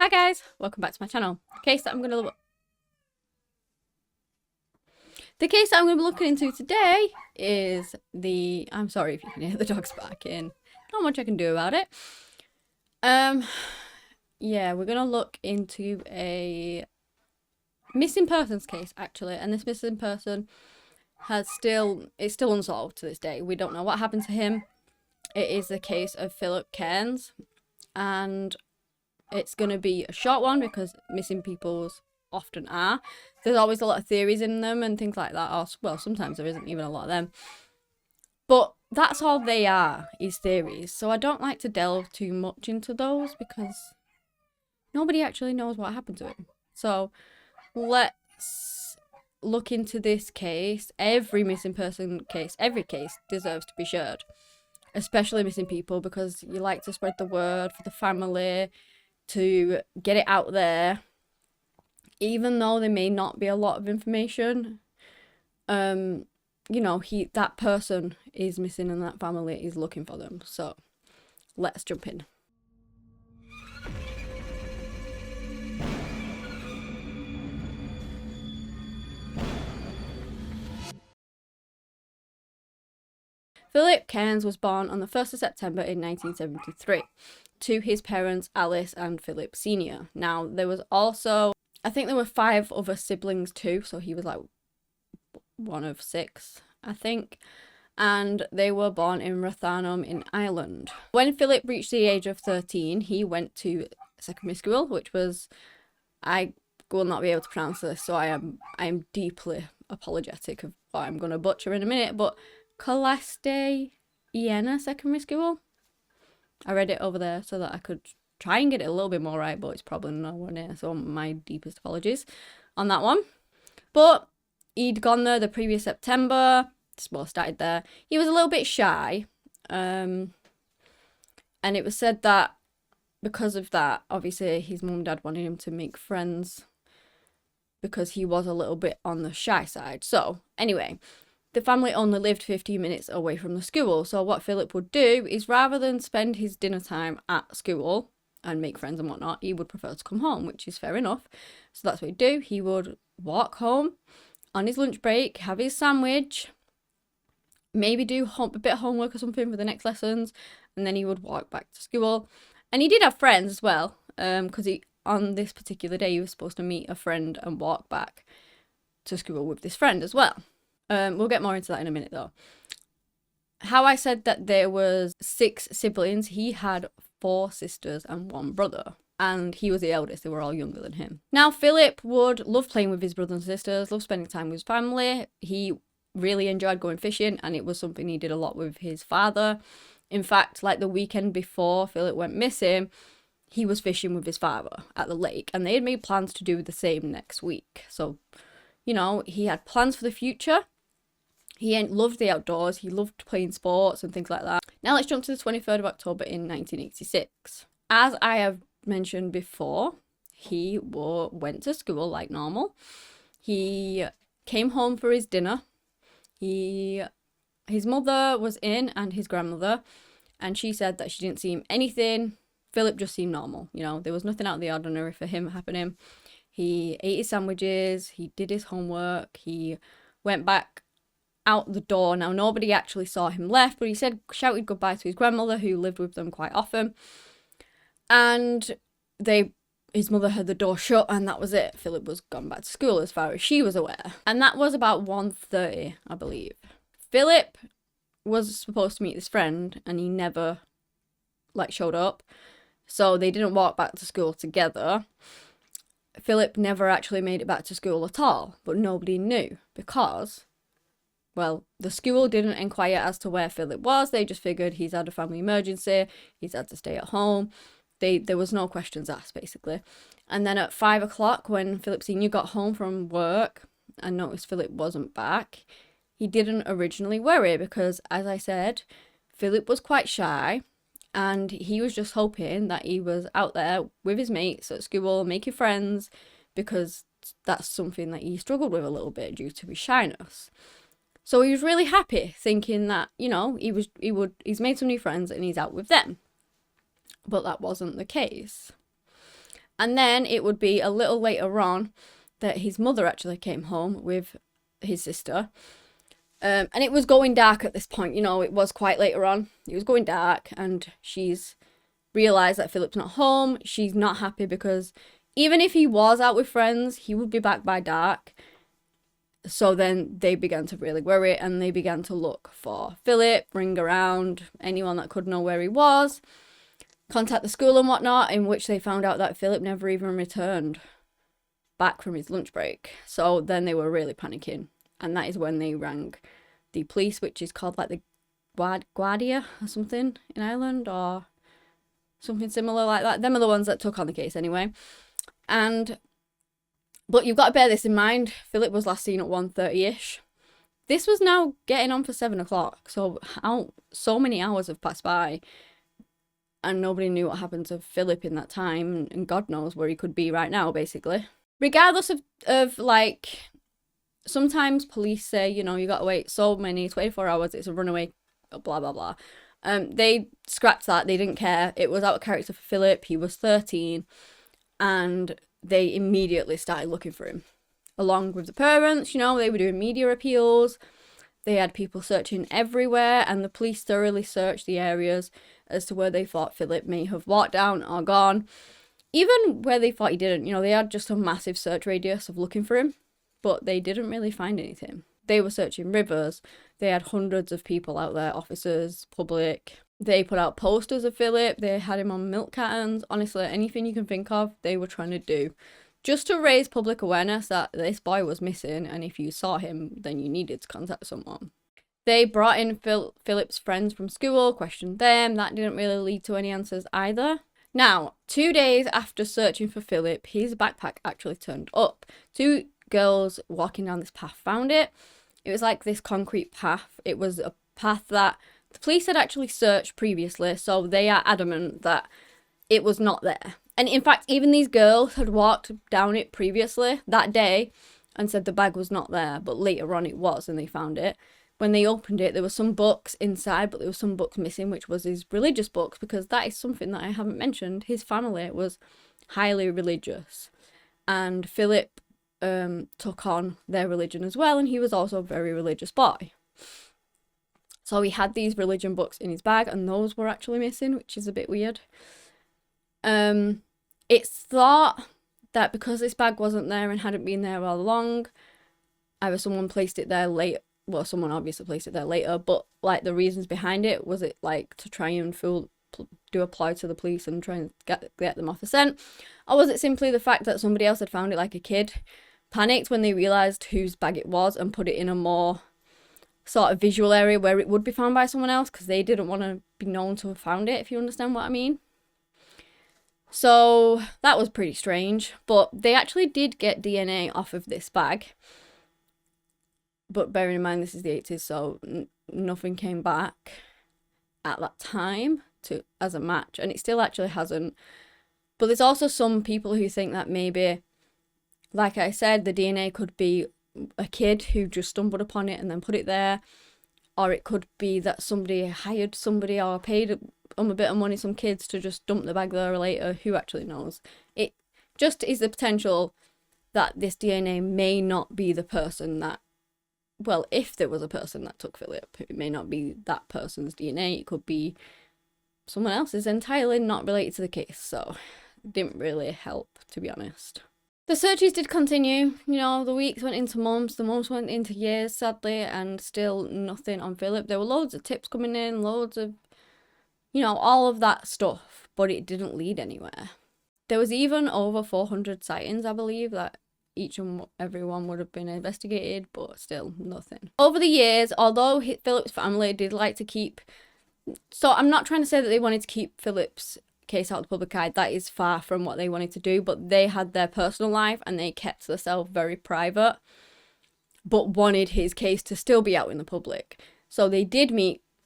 Hi guys, welcome back to my channel. The case that I'm going to be looking into today is I'm sorry if you can hear the dogs barking. Not much I can do about it. Yeah, we're going to look into a missing persons case actually, and this missing person is still unsolved to this day. We don't know what happened to him. It is the case of Philip Cairns, and it's going to be a short one because missing peoples often are. There's always a lot of theories in them and things like that. Or, well, sometimes there isn't even a lot of them. But that's all they are, is theories. So I don't like to delve too much into those because nobody actually knows what happened to him. So let's look into this case. Every missing person case, every case deserves to be shared. Especially missing people, because you like to spread the word for the family, to get it out there, even though there may not be a lot of information. You know, that person is missing and that family is looking for them. So let's jump in. Philip Cairns was born on the 1st of September in 1973 to his parents Alice and Philip Sr. Now, there was also, I think there were 5 other siblings too, so he was like one of 6, I think. And they were born in Rathanum in Ireland. When Philip reached the age of 13, he went to secondary school, which was, I will not be able to pronounce this, so I am deeply apologetic of what I'm going to butcher in a minute, but Colaste Iena Secondary School. I read it over there so that I could try and get it a little bit more right, but it's probably nowhere near, so my deepest apologies on that one. But he'd gone there the previous September, well, started there. He was a little bit shy, and it was said that because of that, obviously his mum and dad wanted him to make friends because he was a little bit on the shy side. So anyway, the family only lived 15 minutes away from the school, so what Philip would do is, rather than spend his dinner time at school and make friends and whatnot, he would prefer to come home, which is fair enough. So that's what he'd do. He would walk home on his lunch break, have his sandwich, maybe do a bit of homework or something for the next lessons, and then he would walk back to school. And he did have friends as well, because on this particular day he was supposed to meet a friend and walk back to school with this friend as well. We'll get more into that in a minute though. How I said that there was 6 siblings, he had 4 sisters and 1 brother. And he was the eldest, they were all younger than him. Now, Philip would love playing with his brothers and sisters, love spending time with his family. He really enjoyed going fishing, and it was something he did a lot with his father. In fact, like the weekend before Philip went missing, he was fishing with his father at the lake, and they had made plans to do the same next week. So, you know, he had plans for the future. He loved the outdoors, he loved playing sports and things like that. Now let's jump to the 23rd of October in 1986. As I have mentioned before, he went to school like normal. He came home for his dinner. His mother was in, and his grandmother, and she said that she didn't see anything. Philip just seemed normal, you know, there was nothing out of the ordinary for him happening. He ate his sandwiches, he did his homework, he went back out the door. Now, nobody actually saw him left, but he shouted goodbye to his grandmother, who lived with them quite often. And his mother heard the door shut, and that was it. Philip was gone back to school as far as she was aware. And that was about 1:30, I believe. Philip was supposed to meet this friend, and he never, showed up. So they didn't walk back to school together. Philip never actually made it back to school at all, but nobody knew because, well, the school didn't inquire as to where Philip was. They just figured he's had a family emergency, he's had to stay at home. There was no questions asked, basically. And then at 5 o'clock, when Philip Sr. got home from work and noticed Philip wasn't back, he didn't originally worry because, as I said, Philip was quite shy, and he was just hoping that he was out there with his mates at school, making friends, because that's something that he struggled with a little bit due to his shyness. So he was really happy, thinking that, you know, he's made some new friends and he's out with them. But that wasn't the case. And then it would be a little later on that his mother actually came home with his sister. And it was going dark at this point, it was quite later on. It was going dark, and she's realised that Philip's not home. She's not happy because even if he was out with friends, he would be back by dark. So then they began to really worry, and they began to look for Philip, ring around anyone that could know where he was, contact the school and whatnot, in which they found out that Philip never even returned back from his lunch break. So then they were really panicking, and that is when they rang the police, which is called like the Guardia or something in Ireland, or something similar like that. Them are the ones that took on the case anyway. But you've got to bear this in mind. Philip was last seen at 1:30ish. This was now getting on for 7 o'clock. So many hours have passed by, and nobody knew what happened to Philip in that time, and God knows where he could be right now, basically. Regardless of like, sometimes police say, you got to wait so many, 24 hours, it's a runaway, blah, blah, blah. They scrapped that. They didn't care. It was out of character for Philip. He was 13, and they immediately started looking for him. Along with the parents, they were doing media appeals. They had people searching everywhere, and the police thoroughly searched the areas as to where they thought Philip may have walked down or gone. Even where they thought he didn't, they had just a massive search radius of looking for him, but they didn't really find anything. They were searching rivers. They had hundreds of people out there, officers, public. They put out posters of Philip. They had him on milk cartons. Honestly, anything you can think of, they were trying to do, just to raise public awareness that this boy was missing, and if you saw him, then you needed to contact someone. They brought in Philip's friends from school, questioned them. That didn't really lead to any answers either. Now, 2 days after searching for Philip, his backpack actually turned up. 2 girls walking down this path found it. It was like this concrete path. It was a path that the police had actually searched previously, so they are adamant that it was not there. And in fact, even these girls had walked down it previously that day and said the bag was not there, but later on it was, and they found it. When they opened it, there were some books inside, but there were some books missing, which was his religious books, because that is something that I haven't mentioned. His family was highly religious, and Philip took on their religion as well, and he was also a very religious boy. So he had these religion books in his bag, and those were actually missing, which is a bit weird. It's thought that because this bag wasn't there and hadn't been there all along, either someone placed it there late. Well, someone obviously placed it there later, but like the reasons behind it, was it like to try and do a ploy to the police and try and get them off the scent, or was it simply the fact that somebody else had found it, like a kid panicked when they realised whose bag it was and put it in a more sort of visual area where it would be found by someone else, because they didn't want to be known to have found it, if you understand what I mean. So that was pretty strange, but they actually did get DNA off of this bag. But bearing in mind this is the 80s, so nothing came back at that time as a match, and it still actually hasn't. But there's also some people who think that maybe, like I said, the DNA could be a kid who just stumbled upon it and then put it there, or it could be that somebody hired somebody or paid a bit of money, some kids, to just dump the bag there later. Who actually knows? It just is the potential that this DNA may not be the person that, well, if there was a person that took Philip, it may not be that person's DNA. It could be someone else's entirely not related to the case. So it didn't really help, to be honest. The searches did continue. The weeks went into months, the months went into years, sadly, and still nothing on Philip. There were loads of tips coming in, loads of, all of that stuff, but it didn't lead anywhere. There was even over 400 sightings, I believe, that each and every one would have been investigated, but still nothing. Over the years, although Philip's family did like to keep... So I'm not trying to say that they wanted to keep Philip's case out of the public eye. That is far from what they wanted to do, but they had their personal life and they kept themselves very private, but wanted his case to still be out in the public. So they did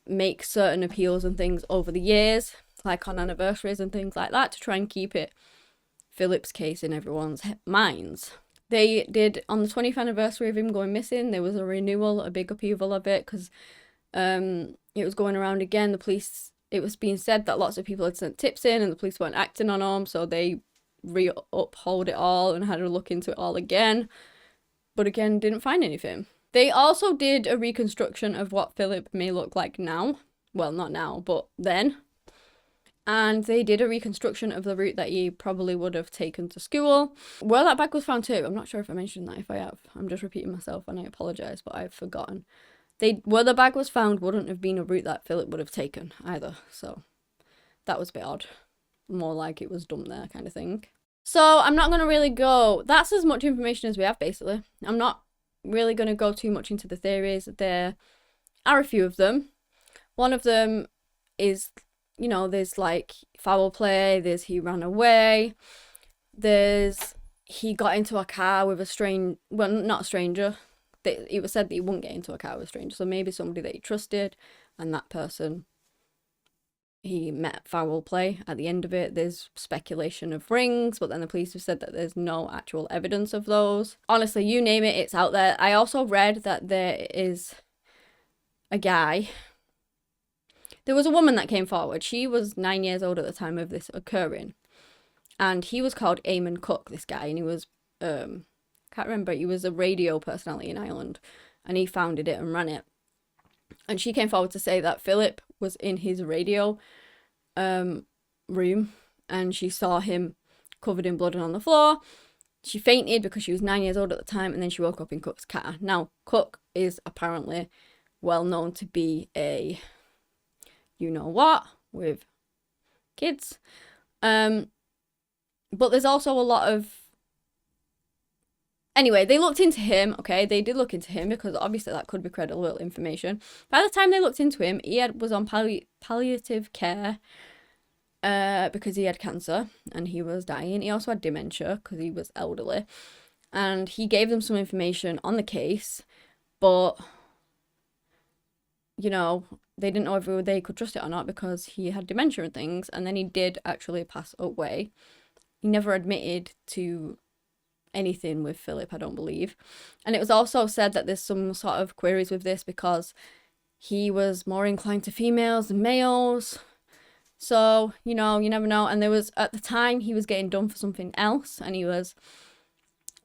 make certain appeals and things over the years, like on anniversaries and things like that, to try and keep Philip's case in everyone's minds. They did, on the 20th anniversary of him going missing, there was a renewal, a big upheaval of it, because it was going around again. The police, it was being said that lots of people had sent tips in and the police weren't acting on them, so they uphold it all and had a look into it all again, but again didn't find anything. They also did a reconstruction of what Philip may look like now. Well, not now, but then. And they did a reconstruction of the route that he probably would have taken to school. Where that bag was found too, I'm not sure if I mentioned that. If I have, I'm just repeating myself and I apologise, but I've forgotten. Where the bag was found wouldn't have been a route that Philip would have taken either, so that was a bit odd. More like it was dumped there kind of thing. So I'm not going to really go, that's as much information as we have basically. I'm not really going to go too much into the theories. There are a few of them. One of them is, you know, there's like foul play, there's he ran away, there's he got into a car with a well, not a stranger. It was said that he wouldn't get into a car with a stranger, so maybe somebody that he trusted, and that person, he met foul play at the end of it. There's speculation of rings, but then the police have said that there's no actual evidence of those. Honestly, you name it, it's out there. I also read that there is a guy. There was a woman that came forward. She was 9 years old at the time of this occurring. And he was called Aman Cook, this guy, and he was, can't remember, he was a radio personality in Ireland, and he founded it and ran it. And she came forward to say that Philip was in his radio room, and she saw him covered in blood and on the floor. She fainted because she was 9 years old at the time, and then she woke up in Cook's car. Now, Cook is apparently well known to be a you-know-what with kids. But there's also a lot of... Anyway, they looked into him, okay? They did look into him because obviously that could be credible information. By the time they looked into him, he was on palliative care because he had cancer and he was dying. He also had dementia because he was elderly. And he gave them some information on the case, but, you know, they didn't know if they could trust it or not because he had dementia and things. And then he did actually pass away. He never admitted to anything with Philip, I don't believe. And it was also said that there's some sort of queries with this because he was more inclined to females than males. So, you know, you never know. And there was, at the time, he was getting done for something else, and he was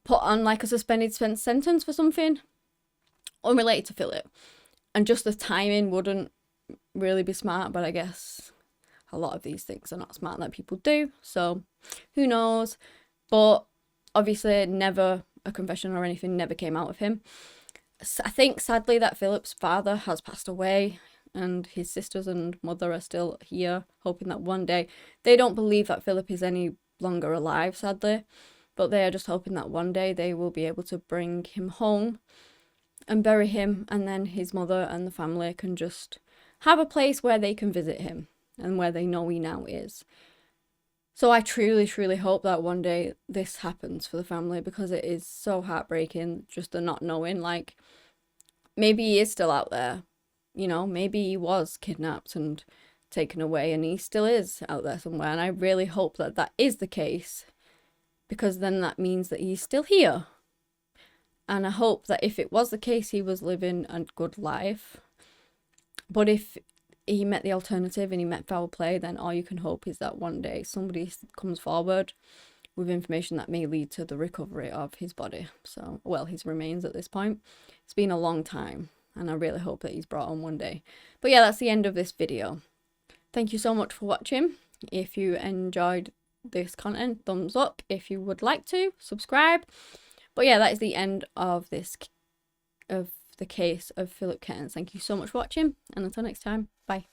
put on like a suspended sentence for something unrelated to Philip. And just the timing wouldn't really be smart, but I guess a lot of these things are not smart that people do. So, who knows? But obviously, never a confession or anything never came out of him. I think, sadly, that Philip's father has passed away, and his sisters and mother are still here, hoping that one day... They don't believe that Philip is any longer alive, sadly, but they are just hoping that one day they will be able to bring him home and bury him, and then his mother and the family can just have a place where they can visit him and where they know he now is. So I truly, truly hope that one day this happens for the family, because it is so heartbreaking just the not knowing. Like, maybe he is still out there, you know, maybe he was kidnapped and taken away and he still is out there somewhere. And I really hope that that is the case, because then that means that he's still here. And I hope that if it was the case, he was living a good life. But if he met the alternative and he met foul play, then all you can hope is that one day somebody comes forward with information that may lead to the recovery of his body. So, well, his remains at this point. It's been a long time, and I really hope that he's brought on one day. But yeah, that's the end of this video. Thank you so much for watching. If you enjoyed this content, thumbs up. If you would like to, subscribe. But yeah, that is the end of this, of the case of Philip Cairns. Thank you so much for watching, and until next time, bye.